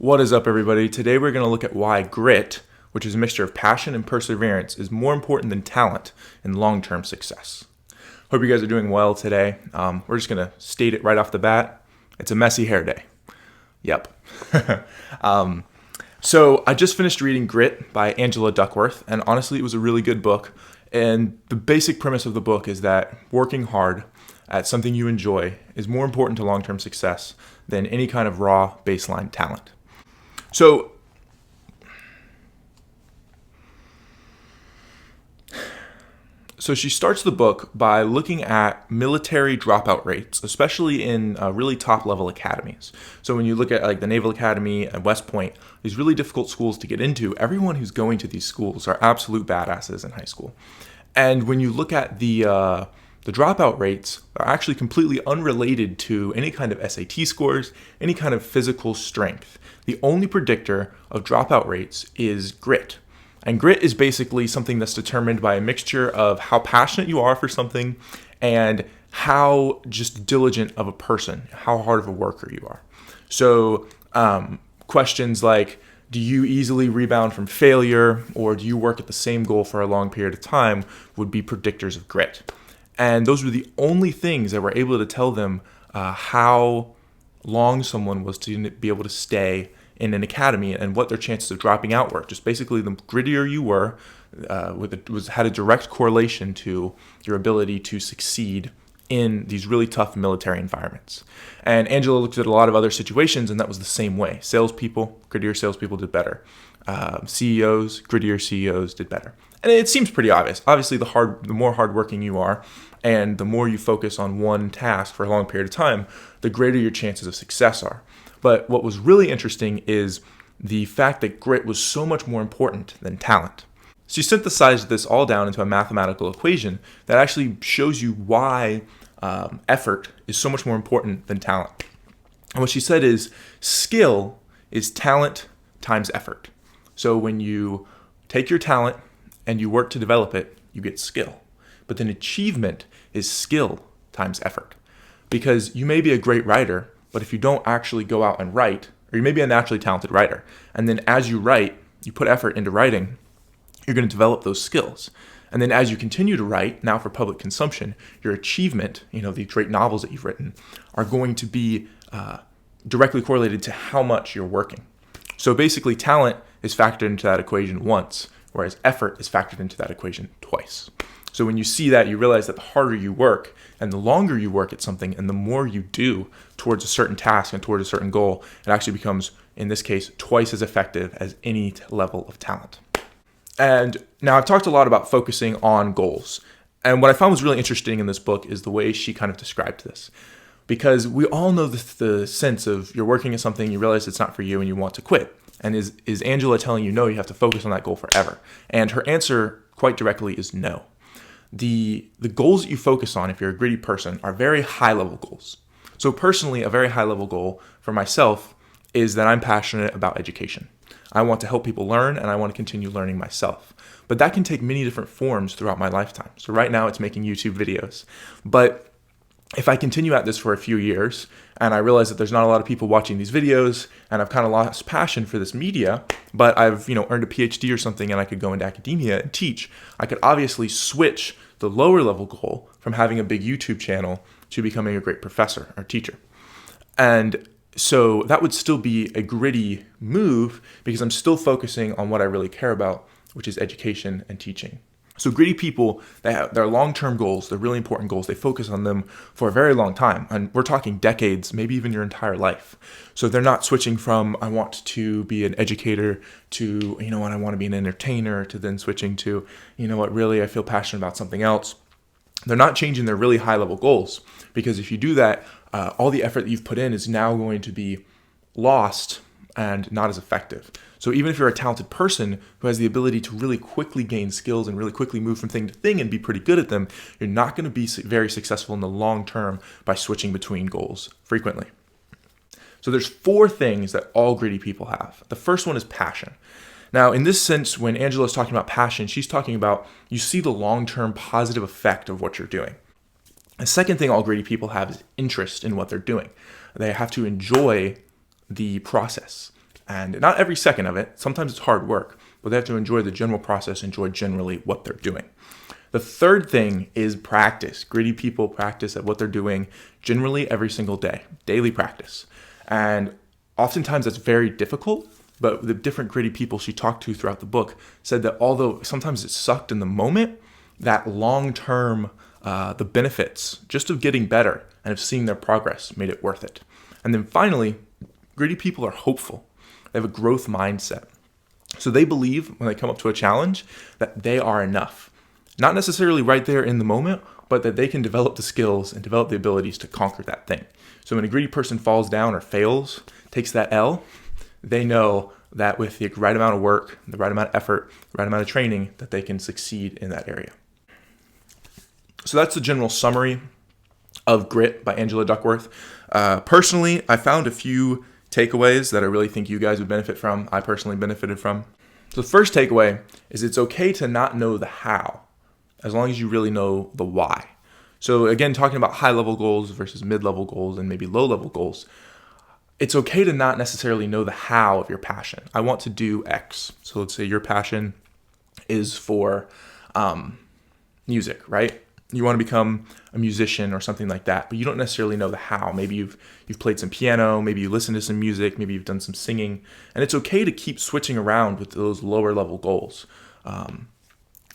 What is up, everybody? Today we're going to look at why grit, which is a mixture of passion and perseverance, is more important than talent in long-term success. Hope you guys are doing well today. We're just going to state it right off the bat. It's a messy hair day. Yep. So I just finished reading Grit by Angela Duckworth, and honestly, it was a really good book. And the basic premise of the book is that working hard at something you enjoy is more important to long-term success than any kind of raw baseline talent. So she starts the book by looking at military dropout rates, especially in really top-level academies. So when you look at like the Naval Academy and West Point, these really difficult schools to get into, everyone who's going to these schools are absolute badasses in high school. And when you look at the dropout rates, are actually completely unrelated to any kind of SAT scores, any kind of physical strength. The only predictor of dropout rates is grit. And grit is basically something that's determined by a mixture of how passionate you are for something and how just diligent of a person, how hard of a worker you are. So questions like, do you easily rebound from failure, or do you work at the same goal for a long period of time, would be predictors of grit. And those were the only things that were able to tell them how long someone was to be able to stay in an academy and what their chances of dropping out were. Just basically, the grittier you were, had a direct correlation to your ability to succeed in these really tough military environments. And Angela looked at a lot of other situations, and that was the same way. Salespeople, grittier salespeople did better. CEOs, grittier CEOs did better. And it seems pretty obvious. Obviously, the more hardworking you are, and the more you focus on one task for a long period of time, the greater your chances of success are. But what was really interesting is the fact that grit was so much more important than talent. She synthesized this all down into a mathematical equation that actually shows you why effort is so much more important than talent. And what she said is skill is talent times effort. So when you take your talent and you work to develop it, you get skill. But then achievement is skill times effort. Because you may be a great writer, but if you don't actually go out and write, or you may be a naturally talented writer, and then as you write, you put effort into writing, you're going to develop those skills. And then as you continue to write, now for public consumption, your achievement, the great novels that you've written, are going to be directly correlated to how much you're working. So basically, talent is factored into that equation once, whereas effort is factored into that equation twice. So when you see that, you realize that the harder you work and the longer you work at something and the more you do towards a certain task and towards a certain goal, it actually becomes, in this case, twice as effective as any level of talent. And now I've talked a lot about focusing on goals. And what I found was really interesting in this book is the way she kind of described this. Because we all know the sense of you're working at something, you realize it's not for you, and you want to quit. And is Angela telling you, no, you have to focus on that goal forever? And her answer quite directly is no. The goals that you focus on, if you're a gritty person, are very high-level goals. So personally, a very high-level goal for myself is that I'm passionate about education. I want to help people learn, and I want to continue learning myself. But that can take many different forms throughout my lifetime. So right now, it's making YouTube videos. But if I continue at this for a few years, and I realize that there's not a lot of people watching these videos, and I've kind of lost passion for this media, but I've earned a PhD or something, and I could go into academia and teach, I could obviously switch the lower level goal from having a big YouTube channel to becoming a great professor or teacher. And so that would still be a gritty move because I'm still focusing on what I really care about, which is education and teaching. So gritty people, they have their long-term goals, they're really important goals. They focus on them for a very long time. And we're talking decades, maybe even your entire life. So they're not switching from, I want to be an educator to, I want to be an entertainer, to then switching to, really I feel passionate about something else. They're not changing their really high-level goals, because if you do that, all the effort that you've put in is now going to be lost and not as effective. So even if you're a talented person who has the ability to really quickly gain skills and really quickly move from thing to thing and be pretty good at them, you're not going to be very successful in the long term by switching between goals frequently. So there's 4 things that all gritty people have. The first one is passion. Now, in this sense, when Angela is talking about passion, she's talking about you see the long-term positive effect of what you're doing. The second thing all gritty people have is interest in what they're doing. They have to enjoy the process. And not every second of it. Sometimes it's hard work, but they have to enjoy the general process, enjoy generally what they're doing. The third thing is practice. Gritty people practice at what they're doing generally every single day, daily practice. And oftentimes that's very difficult, but the different gritty people she talked to throughout the book said that although sometimes it sucked in the moment, that long-term, the benefits just of getting better and of seeing their progress made it worth it. And then finally, gritty people are hopeful. They have a growth mindset. So they believe when they come up to a challenge that they are enough. Not necessarily right there in the moment, but that they can develop the skills and develop the abilities to conquer that thing. So when a gritty person falls down or fails, takes that L, they know that with the right amount of work, the right amount of effort, the right amount of training, that they can succeed in that area. So that's the general summary of Grit by Angela Duckworth. Personally, I found a few takeaways that I really think you guys would benefit from. I personally benefited from. So the first takeaway is it's okay to not know the how, as long as you really know the why. So again, talking about high-level goals versus mid-level goals and maybe low-level goals, it's okay to not necessarily know the how of your passion. I want to do X. So let's say your passion is for music, right? You want to become a musician or something like that, but you don't necessarily know the how. Maybe you've played some piano, maybe you listen to some music, maybe you've done some singing, and it's okay to keep switching around with those lower level goals.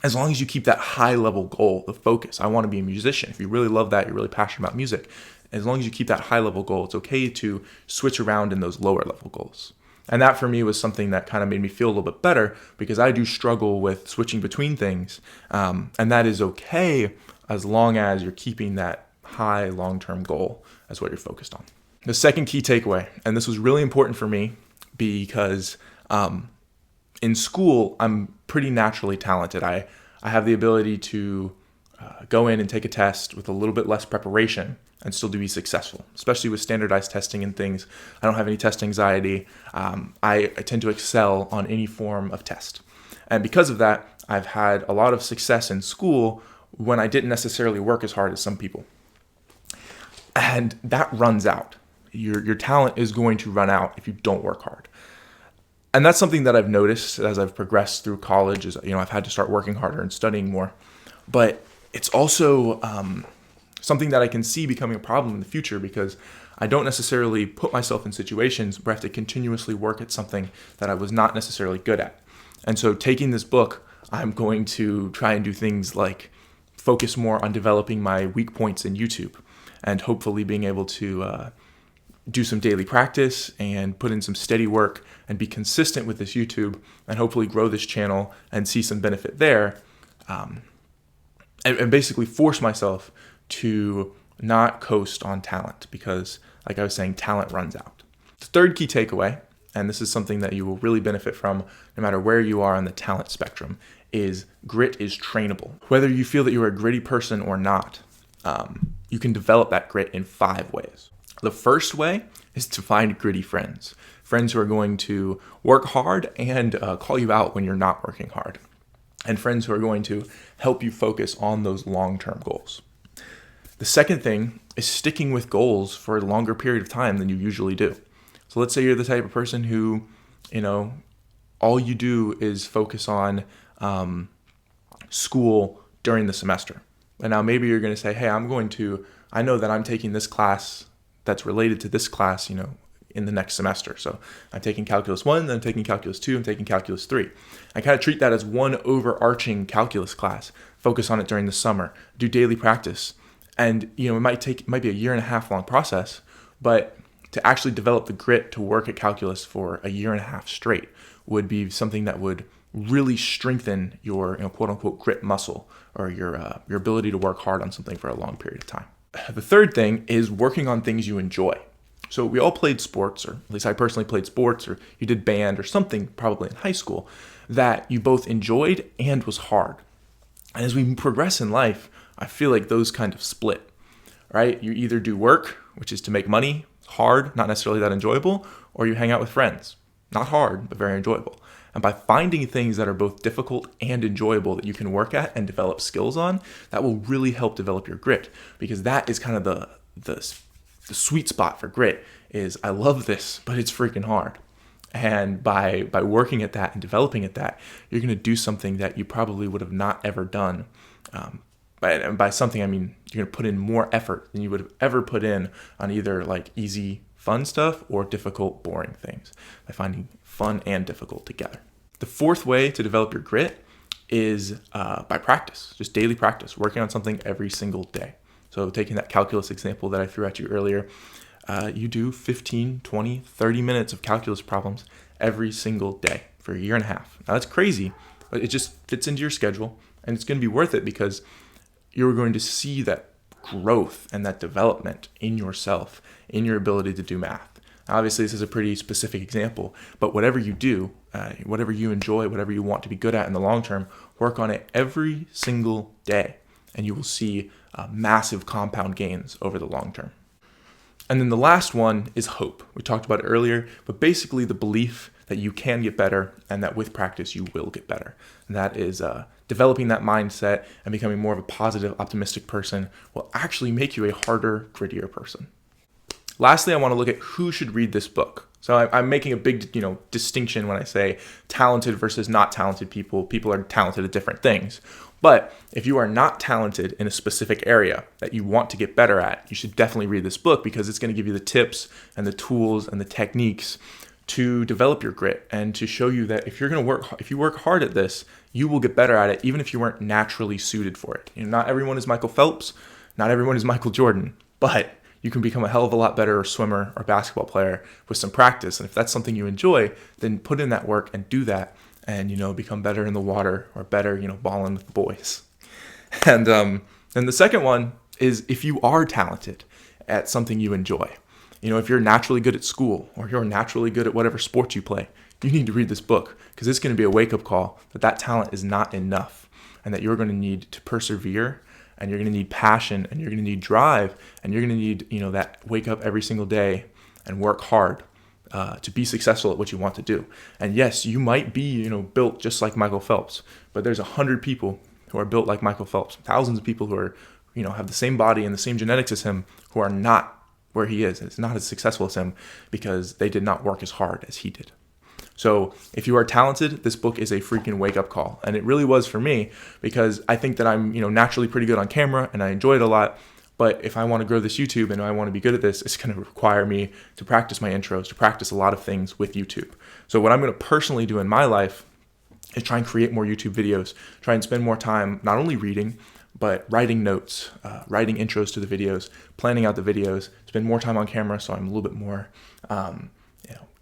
As long as you keep that high level goal, the focus. I want to be a musician. If you really love that, you're really passionate about music, as long as you keep that high level goal, it's okay to switch around in those lower level goals. And that for me was something that kind of made me feel a little bit better, because I do struggle with switching between things. And that is okay as long as you're keeping that high long-term goal as what you're focused on. The second key takeaway, and this was really important for me because in school, I'm pretty naturally talented. I have the ability to go in and take a test with a little bit less preparation and still to be successful, especially with standardized testing and things. I don't have any test anxiety. I tend to excel on any form of test. And because of that, I've had a lot of success in school when I didn't necessarily work as hard as some people. And that runs out. Your talent is going to run out if you don't work hard. And that's something that I've noticed as I've progressed through college. Is, I've had to start working harder and studying more. But it's also something that I can see becoming a problem in the future, because I don't necessarily put myself in situations where I have to continuously work at something that I was not necessarily good at. And so taking this book, I'm going to try and do things like focus more on developing my weak points in YouTube, and hopefully being able to do some daily practice and put in some steady work and be consistent with this YouTube, and hopefully grow this channel and see some benefit there, and basically force myself to not coast on talent, because like I was saying, talent runs out. The third key takeaway, and this is something that you will really benefit from no matter where you are on the talent spectrum, is grit is trainable. Whether you feel that you're a gritty person or not, you can develop that grit in 5 ways. The first way is to find gritty friends. Friends who are going to work hard and call you out when you're not working hard. And friends who are going to help you focus on those long-term goals. The second thing is sticking with goals for a longer period of time than you usually do. So let's say you're the type of person who, all you do is focus on school during the semester. And now maybe you're going to say, hey, I know that I'm taking this class that's related to this class, in the next semester. So I'm taking Calculus 1, then I'm taking Calculus 2, I'm taking Calculus 3. I kind of treat that as one overarching calculus class, focus on it during the summer, do daily practice. And, it might be a 1.5 year long process, but to actually develop the grit to work at calculus for a 1.5 year straight would be something that would really strengthen your quote unquote grit muscle, or your ability to work hard on something for a long period of time. The third thing is working on things you enjoy. So we all played sports, or at least I personally played sports, or you did band or something probably in high school that you both enjoyed and was hard. And as we progress in life, I feel like those kind of split, right? You either do work, which is to make money, hard, not necessarily that enjoyable, or you hang out with friends, not hard, but very enjoyable. And by finding things that are both difficult and enjoyable that you can work at and develop skills on, that will really help develop your grit, because that is kind of the sweet spot for grit is I love this, but it's freaking hard. And by working at that and developing at that, you're going to do something that you probably would have not ever done. By something, I mean you're going to put in more effort than you would have ever put in on either like easy, fun stuff or difficult, boring things, by finding fun and difficult together. The fourth way to develop your grit is by practice, just daily practice, working on something every single day. So taking that calculus example that I threw at you earlier, you do 15, 20, 30 minutes of calculus problems every single day for a year and a half. Now that's crazy, but it just fits into your schedule, and it's going to be worth it because you're going to see that growth and that development in yourself, in your ability to do math. Obviously, this is a pretty specific example, but whatever you do, whatever you enjoy, whatever you want to be good at in the long term, work on it every single day, and you will see massive compound gains over the long term. And then the last one is hope. We talked about it earlier, but basically the belief that you can get better and that with practice you will get better. And that is developing that mindset and becoming more of a positive, optimistic person will actually make you a harder, grittier person. Lastly, I want to look at who should read this book. So I'm making a big, distinction when I say talented versus not talented people. People are talented at different things. But if you are not talented in a specific area that you want to get better at, you should definitely read this book because it's going to give you the tips and the tools and the techniques to develop your grit and to show you that if you work hard at this, you will get better at it, even if you weren't naturally suited for it. Not everyone is Michael Phelps, not everyone is Michael Jordan, but you can become a hell of a lot better swimmer or basketball player with some practice. And if that's something you enjoy, then put in that work and do that, and become better in the water or better, balling with the boys. And the second one is if you are talented at something you enjoy. If you're naturally good at school or you're naturally good at whatever sport you play, you need to read this book because it's going to be a wake-up call that talent is not enough and that you're going to need to persevere, and you're going to need passion, and you're going to need drive, and you're going to need, that wake up every single day and work hard to be successful at what you want to do. And yes, you might be, built just like Michael Phelps, but there's 100 people who are built like Michael Phelps, thousands of people who are, have the same body and the same genetics as him, who are not where he is. It's not as successful as him because they did not work as hard as he did. So if you are talented, this book is a freaking wake-up call. And it really was for me because I think that I'm, naturally pretty good on camera and I enjoy it a lot. But if I want to grow this YouTube and I want to be good at this, it's going to require me to practice my intros, to practice a lot of things with YouTube. So what I'm going to personally do in my life is try and create more YouTube videos, try and spend more time not only reading, but writing notes, writing intros to the videos, planning out the videos, spend more time on camera so I'm a little bit more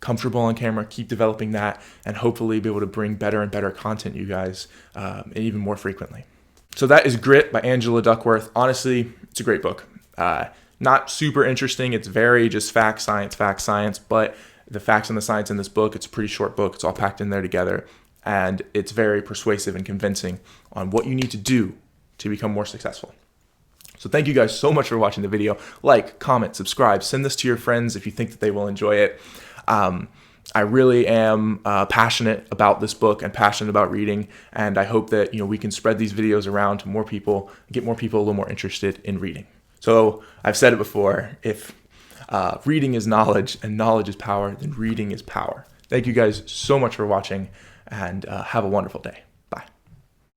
comfortable on camera, keep developing that, and hopefully be able to bring better and better content you guys even more frequently. So that is Grit by Angela Duckworth. Honestly, it's a great book. Not super interesting. It's very just facts, science, but the facts and the science in this book, it's a pretty short book. It's all packed in there together, and it's very persuasive and convincing on what you need to do to become more successful. So thank you guys so much for watching the video. Like, comment, subscribe, send this to your friends if you think that they will enjoy it. I really am passionate about this book and passionate about reading, and I hope that we can spread these videos around to more people, get more people a little more interested in reading. So I've said it before, if reading is knowledge and knowledge is power, then reading is power. Thank you guys so much for watching, and have a wonderful day.